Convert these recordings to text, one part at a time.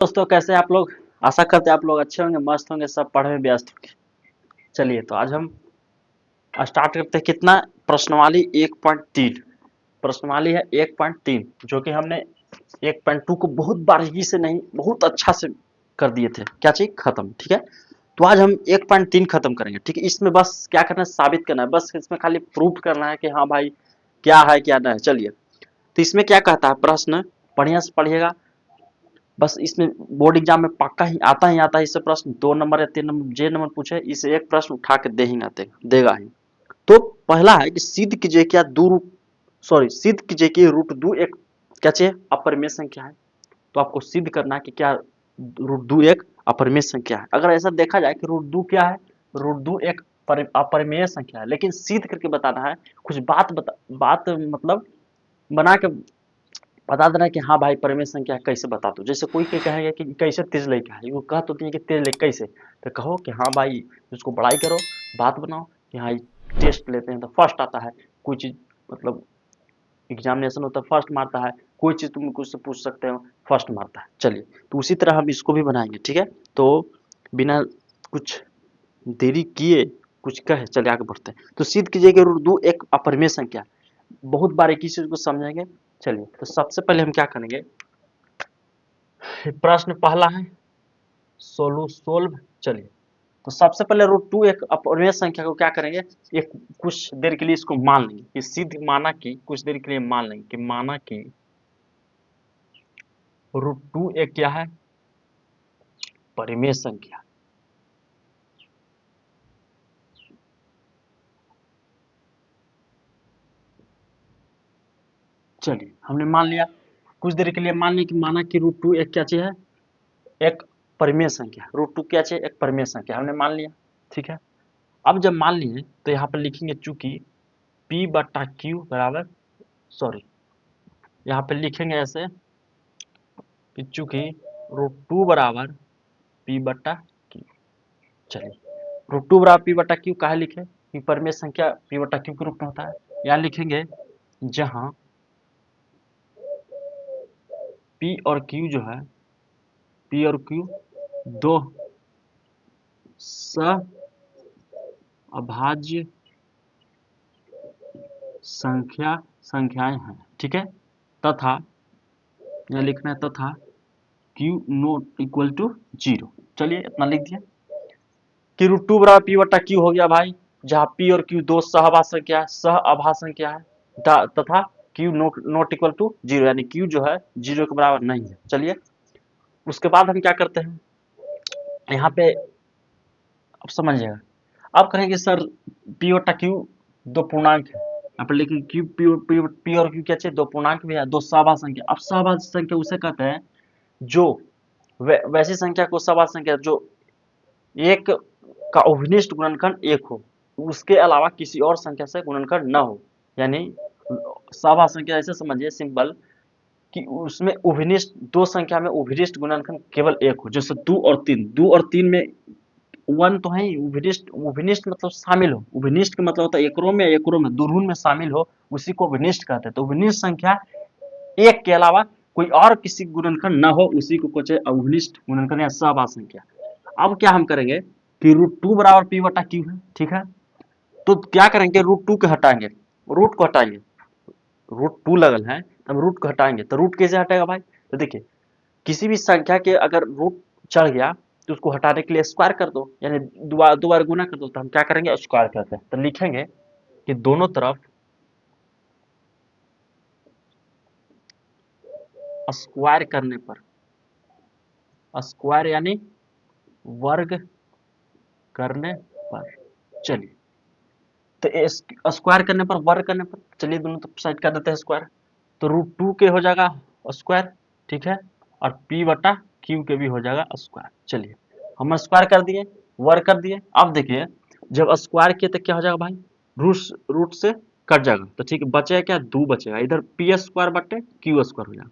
दोस्तों कैसे हैं आप लोग। आशा करते हैं आप लोग अच्छे होंगे, मस्त होंगे, सब पढ़ाई में व्यस्त होंगे। चलिए तो आज हम स्टार्ट करते हैं। कितना? प्रश्नवाली 1.3। प्रश्नवाली है 1.3, जो कि हमने 1.2 को बहुत बारीकी से नहीं, बहुत अच्छा से कर दिए थे। क्या चीज खत्म, ठीक है। तो आज हम 1.3 खत्म करेंगे, ठीक है। इसमें बस क्या करना है, साबित करना है, बस इसमें खाली प्रूफ करना है कि हाँ भाई क्या है क्या नहीं है। चलिए तो इसमें क्या कहता है प्रश्न, बढ़िया से पढ़िएगा। बस इसमें बोर्ड एग्जाम में पक्का ही आता है इससे प्रश्न। 2 नंबर या 3 नंबर जे नंबर पूछे, इसे एक प्रश्न उठा के दे ही ना देगा ही। तो पहला है कि सिद्ध कीजिए क्या दो रूट, सॉरी सिद्ध कीजिए कि रूट दो एक क्या चाहिए, अपरिमेय संख्या है। तो आपको सिद्ध करना है कि क्या रूट दो एक अपरिमेय संख्या है। अगर ऐसा देखा जाए कि रूट दो क्या है, रूट दो एक अपरिमेय संख्या है, लेकिन सिद्ध करके बताना है। कुछ बात मतलब बना के बता देना है कि हाँ भाई परिमेय संख्या है, कैसे बता दो। जैसे कोई कहेगा कि कैसे तेज लेके है, वो कह तो दिए कि तेज लेके कैसे, तो कहो कि हाँ भाई उसको बड़ाई करो, बात बनाओ कि हाँ टेस्ट लेते हैं तो फर्स्ट आता है। कोई चीज मतलब एग्जामिनेशन होता है फर्स्ट मारता है, कोई चीज तुम कुछ से पूछ सकते हो फर्स्ट मारता है। चलिए तो उसी तरह हम इसको भी बनाएंगे, ठीक है। तो बिना कुछ देरी किए कुछ कहे चलिए आगे बढ़ते हैं। तो सिद्ध कीजिए कि रूट दो एक अपरिमेय संख्या, बहुत बारीकी से इसको समझेंगे। चलिए तो सबसे पहले हम क्या करेंगे, प्रश्न पहला है सोल्व। चलिए तो सबसे पहले रूट टू एक अपरिमेय संख्या को क्या करेंगे, एक कुछ देर के लिए इसको मान लेंगे कि सिद्ध माना कि, कुछ देर के लिए मान लेंगे कि माना कि रूट टू एक क्या है, परिमेय संख्या। चलिए हमने मान लिया, कुछ देर के लिए मान लिया कि माना कि रूट टू एक क्या चीज है, एक परिमेय संख्या। रूट टू क्या चाहिए, एक परिमेय संख्या, हमने मान लिया, ठीक है। अब जब मान लिए तो यहाँ पर लिखेंगे चूंकि P बटा Q बराबर, सॉरी यहाँ पे लिखेंगे ऐसे कि चूंकि रूट टू बराबर P बटा Q। चलिए रूट टू बराबर P बटा Q काहे लिखे, कि परिमेय संख्या P बटा Q के रूप में होता है। यहाँ लिखेंगे जहां P और Q जो है, P और Q दो अभाज्य संख्याएं हैं, ठीक है। तथा यह लिखना है तथा Q नॉट इक्वल टू 0। चलिए इतना लिख दिया कि रूट टू बराबर P बटा Q हो गया भाई, जहां P और Q दो सह अभाज्य संख्या है, तथा Q नॉट इक्वल टू 0, यानी Q जो है 0 के बराबर नहीं है। चलिए उसके बाद हम क्या करते हैं, यहाँ पे अब समझिएगा। अब कहेंगे सर P बटा Q दो पूर्णांक है, यहाँ पर लेकिन P और Q क्या चाहिए, दो पूर्णांक भी है, दो सहभाज्य संख्या। अब सहभाज्य संख्या उसे कहते हैं जो वैसी संख्या को सहभाज्य संख्या जो एक का अभिनिष्ट गुणनखंड एक हो, उसके अलावा किसी और संख्या से गुणनखंड न हो। यानी सहभाज्य संख्या ऐसे समझिए सिंपल, कि उसमें उभनिष्ठ दो संख्या में उभनिष्ठ गुणनखंड केवल एक हो। जैसे दो और तीन में वन तो है ही, उभनिष्ठ मतलब शामिल हो। उभनिष्ठ का मतलब होता है एकरों में, एकरों में दोनों में शामिल हो, उसी को उभनिष्ठ कहते हैं। तो उभनिष्ठ संख्या एक के अलावा कोई और किसी गुणनखंड न हो, उसी को कहते हैं अवनिष्ठ गुणनखंड या सहभाज्य संख्या। अब क्या हम करेंगे कि रूट टू बराबर P बटा Q है, ठीक है। तो क्या करेंगे, रूट टू के हटाएंगे, रूट को हटाएंगे, रूट टू लगल है तब रूट को हटाएंगे। तो रूट कैसे हटेगा भाई, तो देखिए किसी भी संख्या के अगर रूट चढ़ गया तो उसको हटाने के लिए स्क्वायर कर दो, यानी दो बार गुना कर दो। तो हम क्या करेंगे, स्क्वायर करते हैं। तो लिखेंगे कि दोनों तरफ स्क्वायर करने पर, स्क्वायर यानी वर्ग करने पर, चलिए तो स्क्वायर करने पर, वर्ग करने पर, चलिए दोनों तरफ साइड कर देते हैं स्क्वायर। तो रूट टू के हो जाएगा स्क्वायर, ठीक है, और P बटा Q के भी हो जाएगा स्क्वायर। चलिए हम स्क्वायर कर दिए, वर्ग कर दिए। अब देखिए जब स्क्वायर किए तो क्या हो जाएगा भाई, रूट से कट जाएगा, तो ठीक है बचेगा क्या, दो बचेगा। इधर P स्क्वायर बटे Q स्क्वायर हो जाएगा,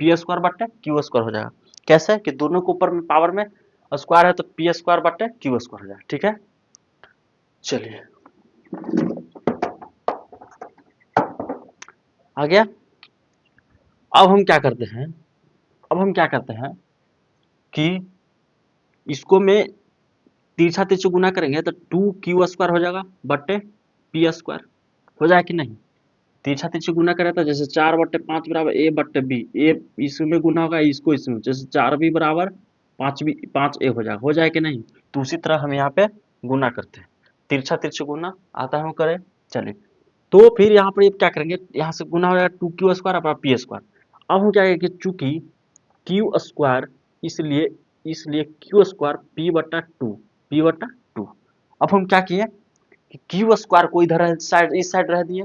P स्क्वायर बटे Q स्क्वायर हो जाएगा। कैसे कि दोनों के ऊपर में पावर में स्क्वायर है, तो P स्क्वायर बटे Q स्क्वायर हो जाएगा, ठीक है। चलिए आ गया। अब हम क्या करते हैं, अब हम क्या करते हैं कि इसको में तिरछा तिरछा गुना करेंगे तो 2q² हो जाएगा बट्टे p² हो जाए कि नहीं। तिरछा तिरछा गुना करें तो जैसे 4/5 बराबर a बट्टे b, a इसमें गुना होगा इसको इसमें, जैसे 4b बराबर 5a हो जाए कि नहीं। तो उसी तरह हम यहाँ पे गुना करते हैं, तिरछा तिरछा गुना आता है हम करें। चलिए तो फिर यहाँ पर क्या करेंगे, यहाँ से गुना हो जाएगा 2q² और p²। अब हम क्या करेंगे, चूंकि q², इसलिए q² p/2। अब हम क्या किए कि q² को इधर इस साइड रह दिए,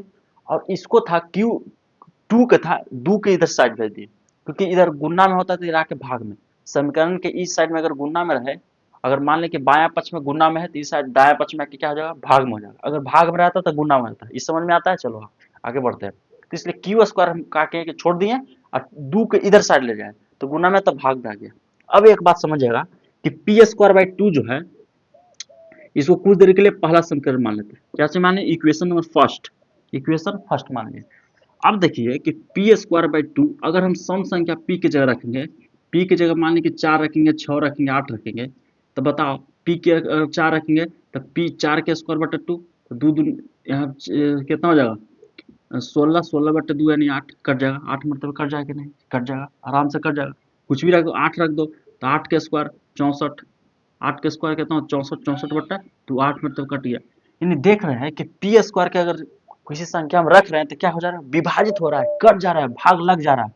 और इसको था q2 का था 2 के इधर साइड भेज दिए, क्योंकि इधर गुना में होता है तो इधर आके भाग में। समीकरण के इस साइड में अगर गुना में रहे, अगर मान लें कि बायां पक्ष में गुना में है तो इस साइड दायां पक्ष में क्या हो जाएगा, भाग में हो जाएगा। अगर भाग में रहता तो गुना में रहता। इस समझ में आता है। चलो आगे बढ़ते हैं। तो इसलिए q² हम काटे के छोड़ दिए और 2 के इधर साइड ले जाए तो गुना में तो भाग में आ गया। अब एक बात समझिएगा कि p²/2 जो है, इसको कुछ देर के लिए पहला समीकरण मान लेते हैं। कैसे माने, इक्वेशन फर्स्ट मान लिए। अब देखिए कि p²/2 अगर हम सम संख्या p की जगह रखेंगे, p की जगह मान लीजिए 4 रखेंगे, 6 रखेंगे, 8 रखेंगे, तो बताओ p के 4 रखेंगे तो p 4/2, तो 2 यहाँ कितना हो जाएगा, 16/2 यानी 8 कट जाएगा। 8 मतलब कट जाएगा कि नहीं, कट जाएगा, आराम से कट जाएगा। कुछ भी रख दो, 8 रख दो तो 8 के स्क्वायर 64, 8 के स्क्वायर कितना, 64 8 मतलब कट गया। यानी देख रहे हैं कि p² के अगर किसी संख्या में रख रहे हैं तो क्या हो जा रहा है, विभाजित हो रहा है, कट जा रहा है, भाग लग जा रहा है।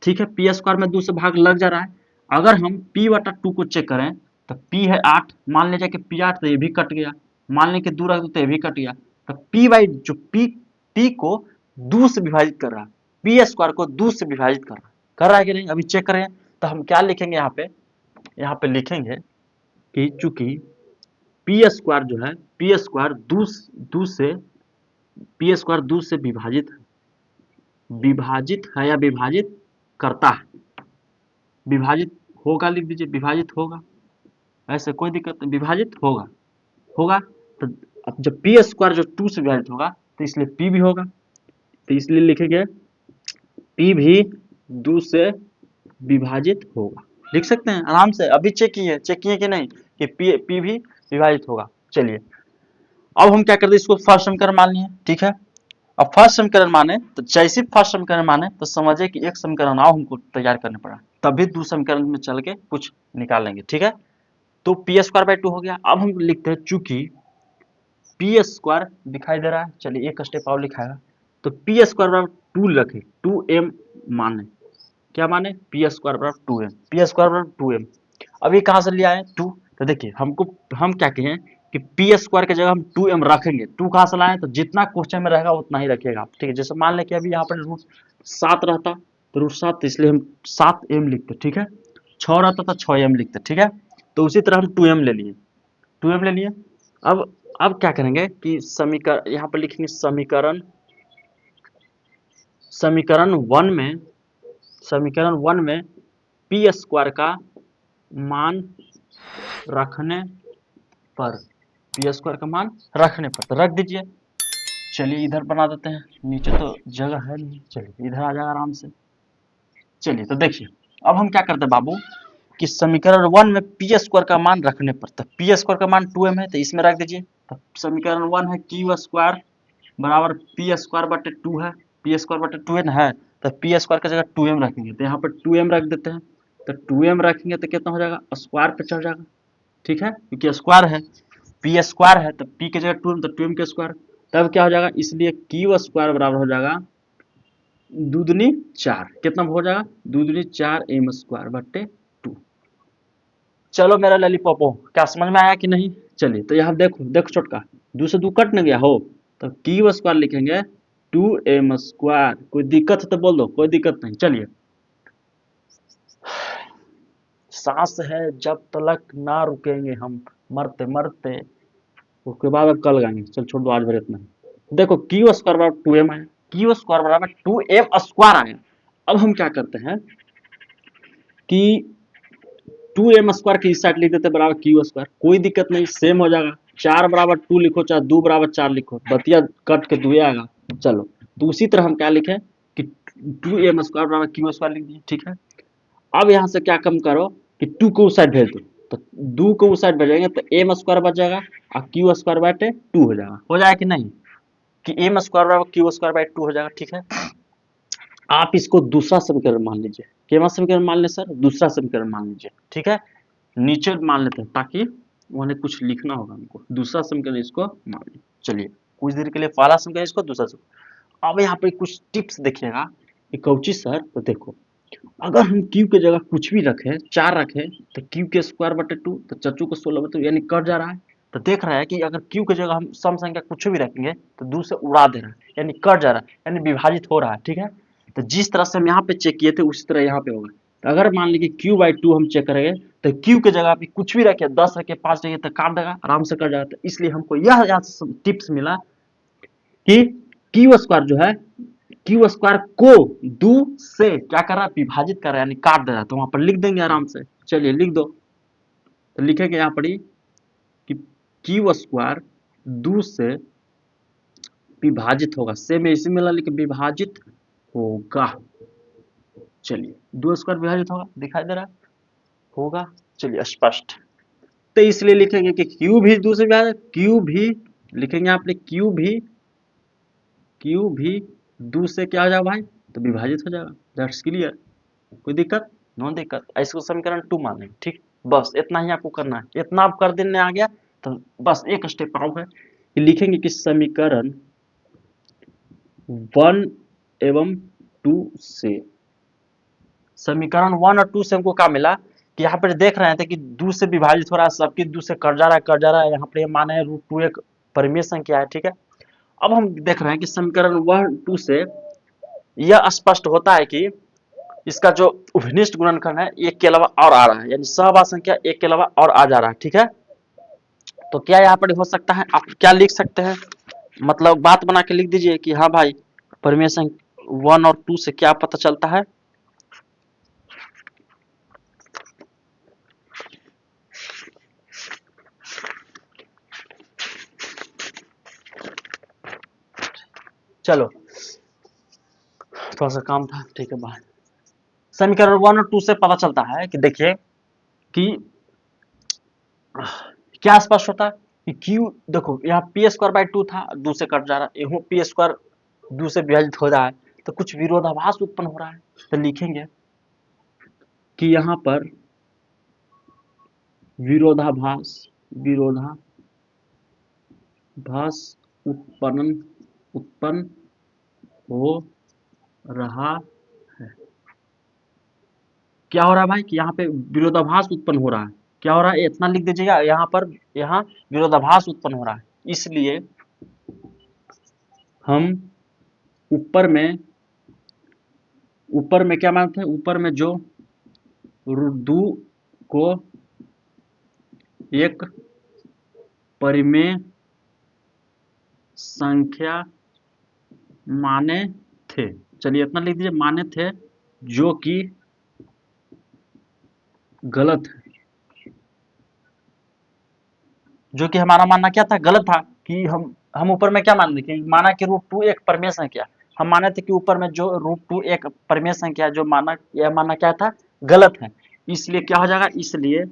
ठीक है, p² में 2 से भाग लग जा रहा है। अगर हम p/2 को चेक करें तो p है 8, मान लीजिए कि p8 तो ये भी कट गया, मान लें कि 2 रख दो तो ये भी कट गया। तो p को 2 से विभाजित कर रहा है, p² को 2 से विभाजित कर रहा है कि नहीं, अभी चेक करें। तो हम क्या लिखेंगे यहाँ पे लिखेंगे कि चूंकि p² जो है, p² 2 से विभाजित है या विभाजित करता है। विभाजित होगा, लिख दीजिए विभाजित होगा, ऐसे कोई दिक्कत नहीं, विभाजित होगा। तो अब जब p² जो 2 से विभाजित होगा तो इसलिए p भी होगा, तो इसलिए लिखेंगे p भी 2 से विभाजित होगा। लिख सकते हैं आराम से, अभी चेक किए कि नहीं कि p भी विभाजित होगा। चलिए अब हम क्या करते हैं, इसको फर्स्ट समीकरण मान लिए, ठीक है। अब फर्स्ट समीकरण माने तो जैसे फर्स्ट समीकरण माने तो समझे कि एक समीकरण और हमको तैयार करना पड़ा, तभी दूसरे समीकरण में चल के कुछ निकालेंगे, ठीक है। तो p²/2 हो गया। अब हम लिखते हैं चूंकि p² दिखाई दे रहा है, चलिए एक स्टेप और लिखाएगा, तो p²/2 रखे, 2m माने, क्या माने, p²/2m, p²/2m। अब ये कहां से ले आए 2, तो देखिए हम क्या कहें कि p² की जगह हम 2m रखेंगे। 2 कहां से लाए, तो जितना क्वेश्चन में रहेगा उतना ही रखिएगा, ठीक है। जैसे मान लें कि अभी यहाँ पर √7 रहता तो √7, इसलिए हम 7m लिखते, ठीक है। 6 रहता तो 6m लिखते, ठीक है। तो उसी तरह हम 2m ले लिए, 2m ले लिए। अब क्या करेंगे कि समीकरण यहाँ पर लिखेंगे, समीकरण 1 में p² का मान रखने पर, p² का मान रखने पर, तो रख दीजिए। चलिए इधर बना देते हैं, नीचे तो जगह है नहीं, चलिए इधर आ जाएगा आराम से। चलिए तो देखिए अब हम क्या करते हैं बाबू कि समीकरण 1 में p² का मान रखने पर, तो p² का मान 2m है तो इसमें रख दीजिए। तो समीकरण 1 है q² बराबर p²/2 है, p²/2 है, तो p² की जगह 2m रखेंगे, तो यहाँ पर 2m रख देते हैं। तो 2m रखेंगे तो कितना हो जाएगा, स्क्वायर पे चढ़ जाएगा, ठीक है, क्योंकि स्क्वायर है, p² है तो p की जगह 2m, तो 2m के स्क्वायर, तब क्या हो जाएगा, इसलिए q² बराबर हो जाएगा 2 दूनी 4, कितना हो जाएगा 2 दूनी 4m²/2। चलो मेरा ललीपॉपो, क्या समझ में आया कि नहीं। चलिए तो यहाँ देखो छोटका, 2 से 2 कट न गया हो, तो q² लिखेंगे 2m²। कोई दिक्कत है तो बोल दो, कोई दिक्कत नहीं। चलिए सांस है जब तलक ना रुकेंगे हम, मरते मरते, उसके बाद अब कल गाएंगे, चल छोड़ दो आज भर इतना। देखो q² बराबर 2m है, q² बराबर 2m² आया। अब हम क्या करते हैं कि 2m² की इस साइड लिख देते बराबर q², कोई दिक्कत नहीं, सेम हो जाएगा। 4 बराबर 2 लिखो चाहे 2 बराबर 4 लिखो, बतिया कट के 2 आएगा। चलो तो उसी तरह हम क्या लिखें कि 2m² बराबर q² लिख दिए, ठीक है। अब यहाँ से क्या कम करो, कि 2 को उस साइड भेज दो, तो 2 को उस साइड भेजेंगे तो एम स्क्वायर बच जाएगा और क्यू स्क्वायर बाय 2 हो जाएगा कि नहीं, कि एम स्क्वायर बराबर क्यू स्क्वायर बाय 2 हो जाएगा। ठीक है, आप इसको दूसरा समीकरण मान लीजिए। केवल समीकरण मान ले सर, दूसरा समीकरण मान लीजिए। ठीक है, नीचे मान लेते हैं ताकि उन्हें कुछ लिखना होगा हमको। दूसरा समीकरण इसको मान लीजिए। चलिए कुछ देर के लिए पहला समीकरण इसको, दूसरा समीकरण। अब यहाँ पे कुछ टिप्स देखिएगा कि कौची सर, तो देखो अगर हम क्यू के जगह कुछ भी रखें, 4 रखें, तो क्यू के स्क्वायर बटे 2, तो चच्चू को 16 बटे 2 यानी कट जा रहा है। तो देख रहा है कि अगर क्यू की जगह हम सम संख्या कुछ भी रखेंगे तो 2 से उड़ा दे रहा है, यानी कट जा रहा है, यानी विभाजित हो रहा है। ठीक है, तो जिस तरह से हम यहाँ पे चेक किए थे उसी तरह यहाँ पे होगा। तो अगर मान लीजिए क्यू बाई 2 हम चेक करेंगे, तो क्यू की जगह पे कुछ भी रखे, 10 रखे, 5 रखे, तो काट देगा, आराम से कट जाएगा। तो इसलिए हमको यह टिप्स मिला कि क्यू स्क्वायर जो है, क्यू स्क्वायर को 2 से क्या कर रहा है, विभाजित कर रहा है, यानी काट दे रहा है। तो वहां पर लिख देंगे आराम से। चलिए लिख दो, तो लिखेंगे यहाँ पर कि क्यू स्क्वायर 2 से विभाजित होगा, से में इसी मिला, लेकिन विभाजित होगा। चलिए 2 स्क्वायर विभाजित होगा, दिखाई दे रहा है, होगा। चलिए स्पष्ट, तो इसलिए लिखेंगे कि क्यू भी 2 से विभाजित, क्यू भी लिखेंगे आपने, क्यू भी 2 से क्या हो जाएगा भाई, तो विभाजित हो जाएगा। दैट्स क्लियर, कोई दिक्कत, नो दिक्कत। इसको समीकरण 2 मान लेंगे। ठीक, बस इतना ही आपको करना है, इतना आप कर देने आ गया तो बस एक स्टेप और है कि लिखेंगे कि समीकरण 1 एवं 2 से, समीकरण 1 और 2 से हमको क्या मिला कि यहाँ पर देख रहे थे कि 2 से विभाजित हो रहा है, सबकी 2 से कट जा रहा है, कट जा रहा है। यहाँ पर ये माना है √2 एक परिमेय संख्या है। ठीक है, अब हम देख रहे हैं कि समीकरण 1 2 से यह स्पष्ट होता है कि इसका जो उभनिष्ठ गुणनखंड है एक के अलावा और आ रहा है, यानी सहवाद संख्या एक के अलावा और आ जा रहा है। ठीक है, तो क्या यहाँ पर हो सकता है, आप क्या लिख सकते हैं, मतलब बात बना के लिख दीजिए कि हाँ भाई परिमेय संख्या 1 और 2 से क्या पता चलता है। चलो थोड़ा सा काम था, ठीक है बाय। समीकरण 1 और 2 से पता चलता है कि देखिए कि क्या स्पष्ट होता है कि क्यू, देखो यहाँ पी स्क्वायर बाई 2 था, 2 से कट जा रहा है, यहाँ पी स्क्वायर 2 से विभाजित हो रहा है, तो कुछ विरोधाभास उत्पन्न हो रहा है। तो लिखेंगे कि यहाँ पर विरोधाभास उत्पन्न हो रहा है। क्या हो रहा है भाई कि यहाँ पे विरोधाभास उत्पन्न हो रहा है। क्या हो रहा है, इतना लिख दीजिएगा, यहाँ पर यहाँ विरोधाभास उत्पन्न हो रहा है। इसलिए हम ऊपर में क्या मानते हैं, ऊपर में जो √2 को एक परिमेय संख्या माने थे। चलिए इतना लिख दीजिए, माने थे, जो कि गलत है। जो कि हमारा मानना क्या था, गलत था कि हम ऊपर में क्या मान रहे कि माना कि √2 एक परिमेय संख्या, हम माने थे कि ऊपर में जो √2 एक परिमेय संख्या जो माना, यह मानना क्या था, गलत है। इसलिए क्या हो जाएगा, इसलिए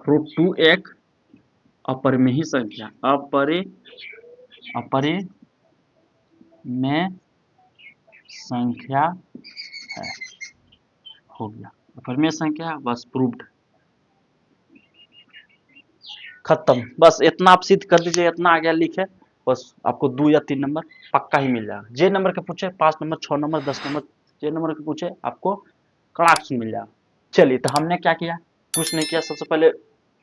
√2 एक अपरिमेय संख्या, अपरिमेय संख्या है, हो गया अपरिमेय संख्या, बस प्रूव्ड, खत्म। बस इतना आप सिद्ध कर दीजिए, इतना आ गया लिखे, बस आपको 2 या 3 नंबर पक्का ही मिल जाएगा। जे नंबर के पूछे 5 नंबर, 6 नंबर, 10 नंबर, जे नंबर के पूछे आपको कड़ाक से मिल जाएगा। चलिए तो हमने क्या किया, कुछ नहीं किया, सबसे पहले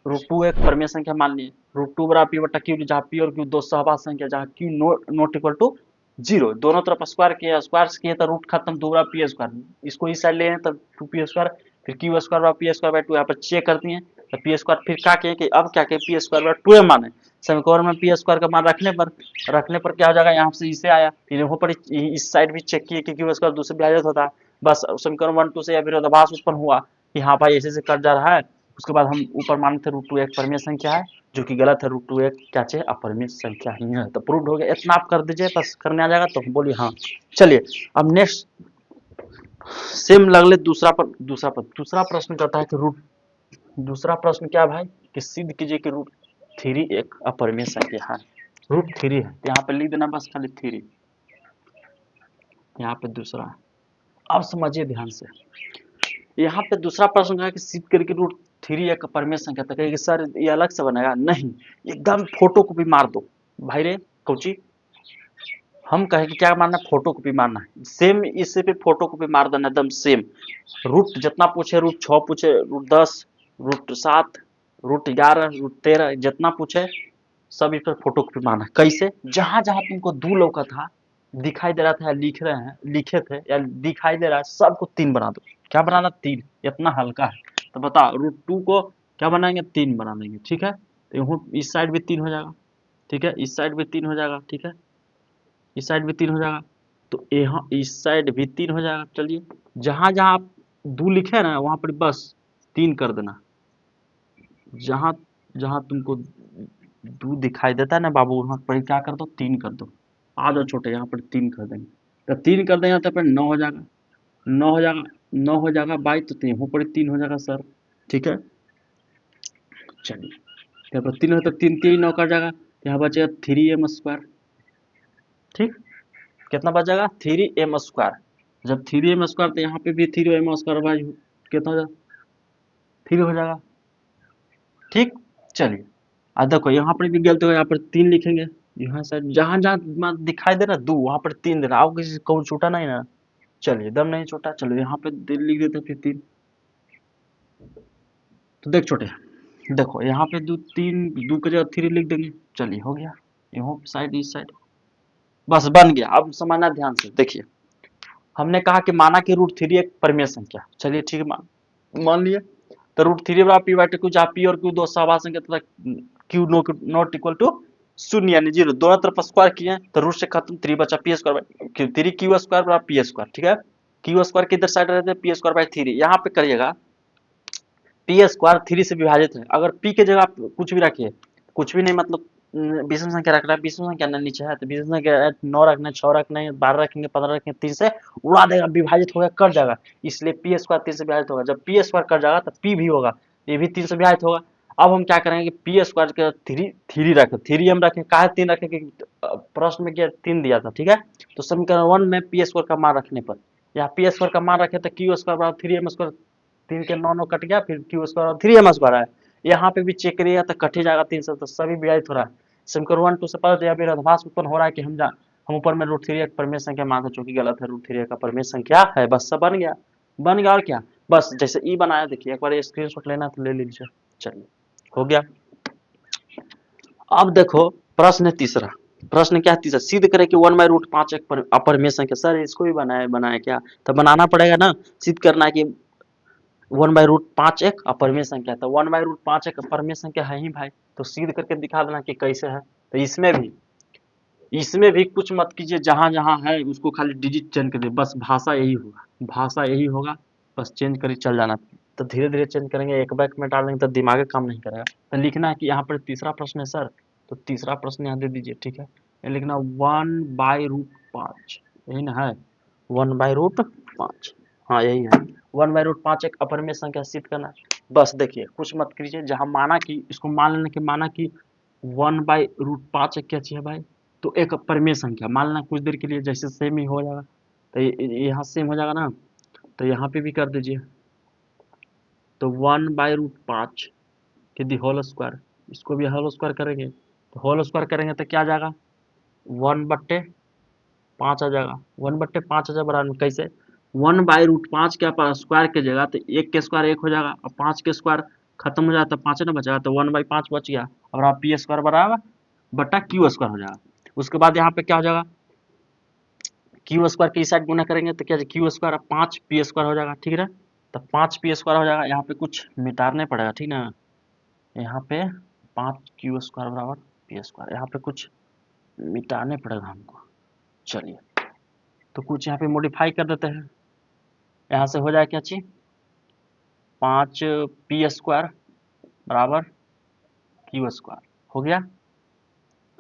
√2 एक परिमेय संख्या मान लिए, √2 बराबर पी बटा क्यू, जहाँ पी और क्यू दो सहवाद संख्या, जहाँ क्यू नॉट इक्वल टू 0, दोनों तरफ स्क्वायर किया, स्क्वायर किए तो रूट खत्म, 2 बराबर पी स्क्वायर, इसको इस साइड ले हैं तो 2 पी स्क्वायर, फिर क्यू स्क्वायर बराबर पी स्क्वायर बाई 2, यहाँ पर चेक करती हैं तो पी स्क्वायर, फिर क्या किए कि अब क्या किए, पी स्क्वायर बाई 2 माने, समीकरण में पी स्क्वायर का मान रखने पर क्या हो जाएगा, यहाँ से इसे आया, फिर यहाँ पर इस साइड भी चेक किए कि क्यू स्क्वायर दूसरे विभाजित होता है। बस समीकरण 1 2 से यह विरोधाभास उत्पन्न हुआ कि हाँ भाई ऐसे कट जा रहा है। उसके बाद हम ऊपर मानते थे √2 एक परिमेय संख्या है, जो कि गलत है, √2 एक क्या चाहिए, अपरिमेय संख्या ही है। तो प्रूव्ड हो गया, इतना आप कर दीजिए, बस करने आ जाएगा तो बोलिए हाँ। चलिए अब नेक्स्ट सेम लगले दूसरा प्रश्न कहता है कि रूट, दूसरा प्रश्न क्या भाई कि सिद्ध कीजिए कि रूट थ्री एक अपरिमेय संख्या है। रूट थ्री है, यहाँ पे लिख देना बस खाली थ्री, यहाँ पे दूसरा। अब समझिए ध्यान से, यहाँ पे दूसरा प्रश्न है कि सिद्ध करके रूट थ्री एक अपरिमेय संख्या, तो कहेगी सर ये अलग से बनेगा, नहीं एकदम फोटो कॉपी मार दो भाई रे कोची। हम कहे कि क्या मारना, फोटो कॉपी मारना है, सेम इसे पे फोटो कॉपी मार देना एकदम सेम। रूट जितना पूछे, रूट 6 पूछे, रूट 10, रूट 7, रूट 11, रूट 13, जितना पूछे सब इस पर फोटो कॉपी मारना है। कैसे, जहां जहां तुमको दो लौका था, दिखाई दे रहा था, लिख रहे हैं, लिखे थे या दिखाई दे रहा है, सबको तीन बना दो। क्या बनाना, तीन, इतना हल्का है। तो बताओ रूट टू को क्या बनाएंगे, तीन बना देंगे, ठीक है। तो यहाँ इस साइड भी तीन हो जाएगा, ठीक है, इस साइड भी तीन हो जाएगा, ठीक है, इस साइड भी तीन हो जाएगा, तो यहाँ इस साइड भी तीन हो जाएगा। चलिए जहां जहां आप दो लिखे ना वहां पर बस तीन कर देना, जहां जहां तुमको दो दिखाई देता है ना बाबू, वहां पर क्या कर दो, तीन कर दो। आ जाओ छोटे, यहाँ पर तीन कर देंगे, तो तीन कर देंगे तो फिर नौ हो जाएगा, नौ हो जाएगा, नौ हो जाएगा बाई, तो यहाँ पर तीन हो जाएगा सर, ठीक है। चलिए यहाँ पर तीन हो तो तीन तीन नौ कर जाएगा, यहाँ बचेगा थ्री एम स्क्वायर, ठीक, कितना बच जाएगा, थ्री एम स्क्वायर। जब थ्री एम स्क्वायर तो यहाँ पे भी थ्री एम स्क्वायर भाई कितना हो जाएगा, थ्री हो जाएगा, ठीक। चलिए अब देखो यहाँ पर भी गलती हो, यहाँ पर तीन लिखेंगे, यहाँ से जहां जहां दिखाई दे रहा दो वहां पर तीन देना, आओ किसी को छूटा नहीं ना। चलिए दम नहीं छोटा, चलो यहाँ पे लिख देते फिर तीन। तो देख छोटे, देखो यहाँ पे दो, तीन दो की जगह थ्री लिख देंगे, चलिए हो गया, यहाँ साइड इस साइड बस बन गया। अब समझना ध्यान से, देखिए हमने कहा कि माना कि रूट थ्री एक परिमेय संख्या, चलिए ठीक है, मान लिए। तो रूट थ्री बराबर पी बाई टू, जहाँ पी और क्यू दो सवाल संख्या तथा क्यू नॉट इक्वल टू शून्य यानी जीरो, दोनों तरफ स्क्वायर किए तो रूट से खत्म, थ्री बचा P square, three Q square बराबर पी स्क्वायर, ठीक है। क्यू स्क्वायर किधर साइड रहते हैं, पी स्क्वायर बाई थ्री, यहाँ पे करिएगा पी स्क्वायर थ्री से विभाजित है, अगर पी के जगह आप कुछ भी रखिए, कुछ भी नहीं मतलब विषम संख्या रख रहा है, विषम संख्या नीचे है तो विषम संख्या नौ रखना है, छह रखना है, 12 रखेंगे, 15 रखेंगे, तीन से उड़ा देगा, विभाजित होगा, कट जाएगा, इसलिए पी स्क्वायर तीन से विभाजित होगा। जब पी स्क्वायर कट जाएगा तो पी भी होगा, ये भी तीन से विभाजित होगा। अब हम क्या करेंगे कि पी स्क्वायर के थ्री थ्री रखे, थ्री हम रखें, काहे तीन रखें कि प्रश्न में क्या तीन दिया था, ठीक है। तो समीकरण वन में पी स्क्वायर का मान रखने पर, यहाँ पी स्क्वायर का मान रखे तो क्यू स्क्वायर बराबर थ्री एम स्क्वायर, तीन के नौ नौ कट गया, फिर Q square three M square है, यहाँ पे भी चेक करिएगा तो कट ही जाएगा तीन से, तो सभी विभाजित हो रहा है। समीकरण वन टू से पता चला फिर अधभास उत्पन्न हो रहा है कि हम ऊपर में रूट थ्री एक परिमेय संख्या मानते, चूंकि गलत है, रूट थ्री का परिमेय संख्या है, बस सब बन गया, बन गया और क्या, बस जैसे ई बनाया, देखिए एक बार स्क्रीनशॉट लेना तो ले लीजिए। चलिए हो गया। अब देखो प्रश्न है तीसरा, प्रश्न क्या है तीसरा, सिद्ध करे कि वन बाई रूट पांच एक अपरिमेय संख्या, सर इसको भी बनाया क्या, तो बनाना पड़ेगा ना, सिद्ध करना है कि वन बाई रूट पांच एक अपरिमेय संख्या, तो वन बाई रूट पांच एक अपरिमेय संख्या है ही भाई, तो सिद्ध करके दिखा देना कि कैसे है। तो इसमें भी कुछ मत कीजिए, जहां जहां है उसको खाली डिजिट चेंज कर दे, बस भाषा यही होगा, भाषा यही होगा, बस चेंज कर चल जाना। तो धीरे धीरे चेंज करेंगे, एक बैक में डाल देंगे तो दिमाग काम नहीं करेगा। तो लिखना है कि यहाँ पर तीसरा प्रश्न है सर, तो तीसरा प्रश्न यहाँ दे दीजिए, ठीक है। ये लिखना वन बाई रूट पांच, यही ना है, वन बाई रूट पांच, हाँ यही है, वन बाई रूट पांच एक अपरिमेय संख्या सिद्ध करना है। बस देखिए कुछ मत कीजिए, जहां माना कि इसको मान लेना कि माना कि वन बाई रूट पांच एक क्या चाहिए भाई, तो एक परिमेय संख्या मान लेना कुछ देर के लिए, जैसे सेम ही हो जाएगा, तो यहाँ सेम हो जाएगा ना, तो यहाँ पे भी कर दीजिए, तो वन बाई रूट पांच के दी होल स्क्वायर, इसको भी होल स्क्वायर करेंगे, तो होल स्क्वायर करेंगे तो क्या आ जाएगा, वन बट्टे पाँच आ जाएगा, वन बट्टे पाँच आ जाएगा बराबर में, कैसे, वन बाई रूट पाँच के पास स्क्वायर की जगह तो एक के स्क्वायर एक हो जाएगा, और पाँच के स्क्वायर खत्म हो जाता है, पाँच ना बचेगा, तो वन बाई पाँच बच गया, और आप पी स्क्वायर बराबर बट्टा क्यू स्क्वायर हो जाएगा। उसके बाद यहाँ पे क्या हो जाएगा, क्यू स्क्वायर की साइड गुना करेंगे तो क्या क्यू स्क्वायर पाँच पी स्क्वायर हो जाएगा, ठीक है। तो पाँच पी स्क्वायर हो जाएगा, यहाँ पे कुछ मिटाने पड़ेगा, ठीक ना, यहाँ पे पाँच क्यू स्क्वायर बराबर पी स्क्वायर, यहाँ पे कुछ मिटाने पड़ेगा हमको। चलिए तो कुछ यहाँ पे मॉडिफाई कर देते हैं, यहाँ से हो जाए क्या चीज, पाँच पी स्क्वायर बराबर क्यू स्क्वायर हो गया।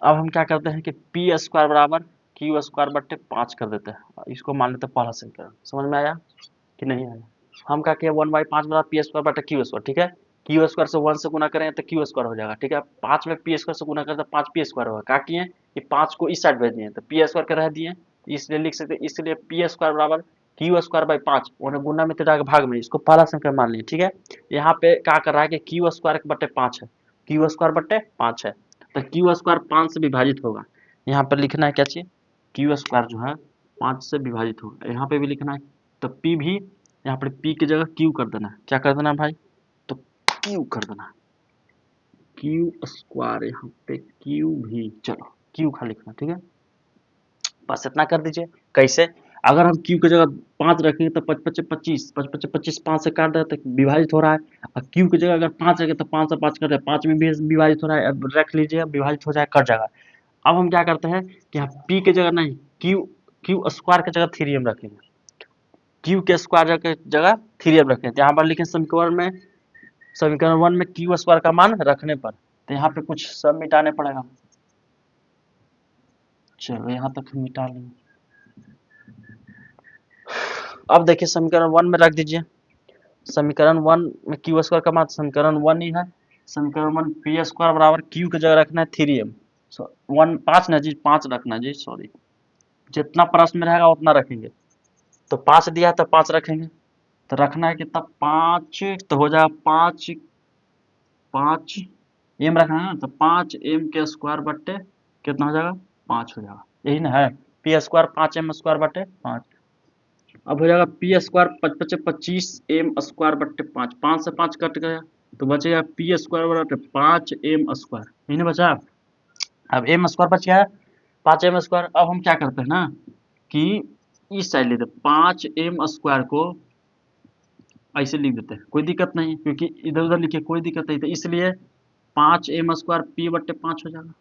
अब हम क्या करते हैं कि पी स्क्वायर बराबर क्यू स्क्वायर बट्टे पाँच कर देते हैं, इसको मान लेते हैं पहला समीकरण, समझ में आया। कि नहीं आएगा। हम क्या किया 1/5 बराबर पी स्क्वायर बटा क्यू स्क्वायर, ठीक है। क्यू स्क्वायर से 1 से गुना करें तो क्यू स्क्वायर हो जाएगा, ठीक है। 5 में पी स्क्वायर से गुना करें तो 5 पी स्क्वायर होगा। क्या किए कि 5 को इस साइड भेज दिए तो पी स्क्वायर के रह दिए, इसलिए लिख सकते, इसलिए पी स्क्वायर बराबर क्यू स्क्वायर बाई 5 उन्हें गुना में तेरा भाग में, इसको पहला संख्या मान लिए, ठीक है। यहाँ पे क्या कर रहा है कि क्यू स्क्वायर बटे 5 है, क्यू स्क्वायर बटे 5 है तो क्यू स्क्वायर 5 से विभाजित होगा। यहाँ पर लिखना है क्या चीज, क्यू स्क्वायर जो है 5 से विभाजित होगा। यहाँ पे भी लिखना है तो पी भी, यहाँ पर पी की जगह क्यू कर देना है। क्या कर देना भाई, तो क्यू कर देना, क्यू स्क्वायर, यहाँ पे क्यू भी, चलो क्यू खा लिखना, ठीक है। बस इतना कर दीजिए। कैसे, अगर हम क्यू की जगह 5 रखेंगे तो 5 5 25, 5 5 25 5 से काट रहे तो विभाजित हो रहा है। और क्यू की जगह अगर 5 रखे तो 5 से 5 कट रहे, 5 में भी विभाजित हो रहा है, अब रख लीजिए, विभाजित हो जाए, कट जाएगा। अब हम क्या करते हैं कि यहाँ पी की जगह नहीं, क्यू क्यू स्क्वायर की जगह 3m रखेंगे, क्यू के स्क्वायर की जगह 3m रखें। तो यहाँ पर लिखें समीकरण 1 में क्यू स्क्वायर का मान रखने पर, तो यहाँ पे कुछ सब मिटाने पड़ेगा। चलो यहाँ तक मिटा लेंगे। अब देखिए समीकरण 1 में रख दीजिए, समीकरण 1 में क्यू स्क्वायर का मान समीकरण 1 ही है। समीकरण 1 पी स्क्वायर बराबर क्यू की जगह रखना है 3m, 5 ना जी, 5 रखना जी, सॉरी, जितना प्रश्न में रहेगा उतना रखेंगे। तो 5 दिया है तो 5 रखेंगे, तो रखना है कितना 5, तो हो जाएगा 5 एम रखना है ना, तो 5m के स्क्वायर बट्टे कितना हो जाएगा 5 हो जाएगा, यही ना है। पी स्क्वायर 5m स्क्वायर बट्टे 5, अब हो जाएगा पी स्क्वायर 5 25 एम स्क्वायर बट्टे 5, 5 से 5 कट गया तो बचेगा पी स्क्वायर बराबर 5m स्क्वायर, यही ना बचा। अब एम स्क्वायर बच गया है 5m स्क्वायर। अब हम क्या करते हैं ना कि इस साइड लेते 5m स्क्वायर को ऐसे लिख देते हैं, कोई दिक्कत नहीं, क्योंकि इधर उधर लिखे कोई दिक्कत नहीं, तो इसलिए 5m स्क्वायर पी बट्टे 5 हो जाएगा,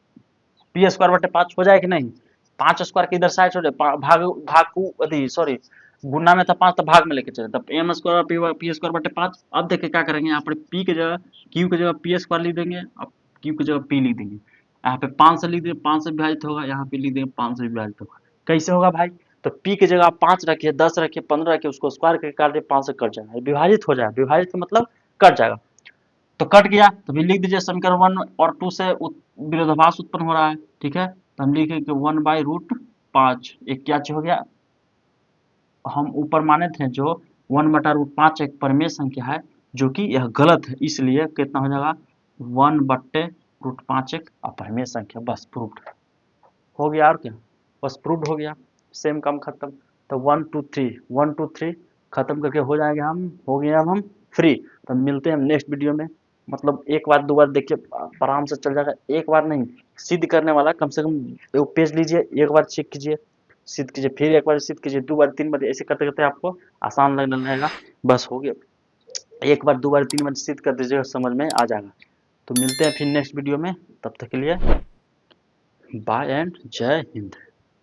पी स्क्वायर बट्टे 5 हो जाए कि नहीं। 5 स्क्वायर के इधर साइड छोड़े, भाग भाग को अभी सॉरी गुना में था 5 तो भाग में लेके चले, तब एम स्क्वायर पी स्क्वायर बटे 5। अब देखिए क्या करेंगे, यहाँ पर पी की जगह क्यू की जगह पी स्क्वायर लिख देंगे, अब क्यू की जगह पी लिख देंगे। यहाँ पे 5 से लिख देंगे, 5 से विभाजित होगा, यहाँ पे लिख देंगे 5 से विभाजित होगा। कैसे होगा भाई, तो पी की जगह 5 रखिए, 10 रखिए, 15 रखिए, उसको स्क्वायर करके काट दिए, 5 से कट जाएगा, विभाजित हो जाएगा, विभाजित का मतलब कट जाएगा। तो कट गया तो भी लिख दीजिए समीकरण 1 और 2 से विरोधाभास उत्पन्न हो रहा है, ठीक है। तो हम लिखेंगे 1/√5, एक क्या चीज हो गया, हम ऊपर माने थे जो 1/√5 एक परिमेय संख्या है, जो कि यह गलत है, इसलिए कितना हो जाएगा 1/√5 एक अपरिमेय संख्या। बस प्रूव्ड हो गया, और क्या, बस प्रूव्ड हो गया, सेम काम खत्म। तो 1 2 3 खत्म करके हो जाएंगे हम, हो गया अब हम फ्री। तो मिलते हैं हम नेक्स्ट वीडियो में। मतलब एक बार दो बार देखिए आराम से चल जाएगा, एक बार नहीं, सिद्ध करने वाला कम से कम एक पेज लीजिए, एक बार चेक कीजिए, सिद्ध कीजिए, फिर एक बार सिद्ध कीजिए, 2 बार 3 बार ऐसे करते करते आपको आसान लगने लगेगा। बस हो गया, एक बार 2 बार 3 बार सिद्ध कर दीजिएगा, समझ में आ जाएगा। तो मिलते हैं फिर नेक्स्ट वीडियो में, तब तक के लिए बाय एंड जय हिंद।